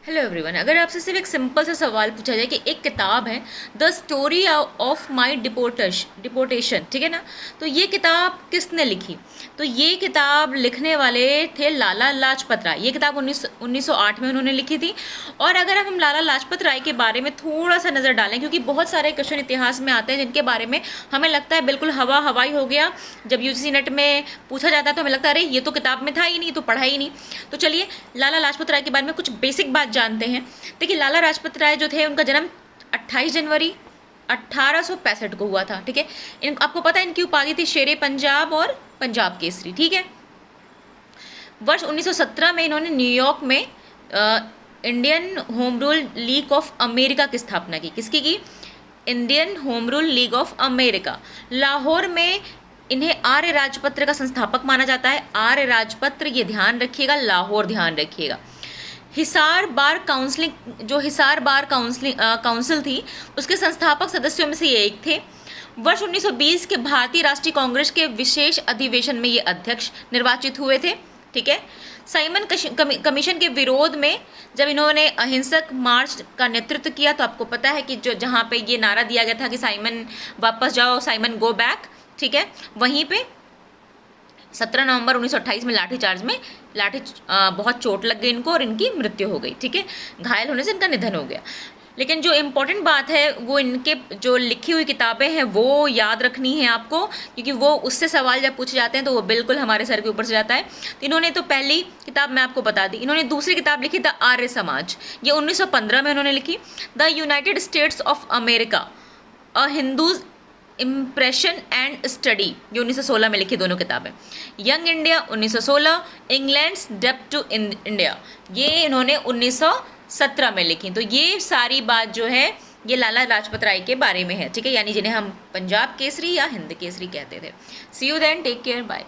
Hello everyone, अगर आपसे सिर्फ एक सिंपल सा सवाल पूछा जाए कि एक किताब है the story of my deportation, ठीक है ना, तो ये किताब किसने लिखी? तो ये किताब लिखने वाले थे लाला लाजपत राय। ये किताब 1908 में उन्होंने लिखी थी। और अगर हम लाला लाजपत राय के बारे में थोड़ा सा नज़र डालें, क्योंकि बहुत सारे क्वेश्चन इतिहास में आते हैं जिनके बारे में हमें लगता है बिल्कुल हवाई हो गया। जब यूजीसी नेट में पूछा जाता है तो हमें लगता है अरे ये तो किताब में था ही नहीं, तो पढ़ा ही नहीं। तो चलिए लाला लाजपत राय के बारे में कुछ बेसिक बात जानते हैं। देखिए, लाला लाजपत राय जो थे उनका जन्म 28 जनवरी 1865 को हुआ था। ठीक है, आपको पता है इनकी उपाधि थी शेरे पंजाब और पंजाब केसरी। ठीक है, वर्ष 1917 में इन्होंने न्यूयॉर्क में Indian home rule league of America की स्थापना की। किसकी की? Indian home rule league of America. Lahore में इन्हें आर्य राजपत्र का संस्थापक माना जाता है। आर्य राजपत्र, ये ध्यान रखिएगा, लाहौर ध्यान रखिएगा। हिसार बार काउंसिल थी, उसके संस्थापक सदस्यों में से ये एक थे। वर्ष 1920 के भारतीय राष्ट्रीय कांग्रेस के विशेष अधिवेशन में ये अध्यक्ष निर्वाचित हुए थे। ठीक है, साइमन कमीशन के विरोध में जब इन्होंने अहिंसक मार्च का नेतृत्व किया, तो आपको पता है कि जो जहाँ पे ये नारा दिया गया था कि साइमन वापस जाओ, साइमन गो बैक, ठीक है, वहीं पे 17 नवंबर 1928 में बहुत चोट लग गई इनको और इनकी मृत्यु हो गई। ठीक है, घायल होने से इनका निधन हो गया। लेकिन जो इम्पोर्टेंट बात है वो इनके जो लिखी हुई किताबें हैं वो याद रखनी है आपको, क्योंकि वो उससे सवाल जब पूछे जाते हैं तो वो बिल्कुल हमारे सर के ऊपर से जाता है। तो इन्होंने तो पहली किताब मैं आपको बता दी। इन्होंने दूसरी किताब लिखी द आर्य समाज, ये 1915 में उन्होंने लिखी। The United States of America, a Hindu's impression and study, ये 1916 में लिखी दोनों किताबें। यंग इंडिया 1916, इंग्लैंड्स डेप्ट टू इंडिया, ये इन्होंने 1917 में लिखी। तो ये सारी बात जो है ये लाला लाजपत राय के बारे में है। ठीक है, यानी जिन्हें हम पंजाब केसरी या हिंद केसरी कहते थे। See you then, take care, bye.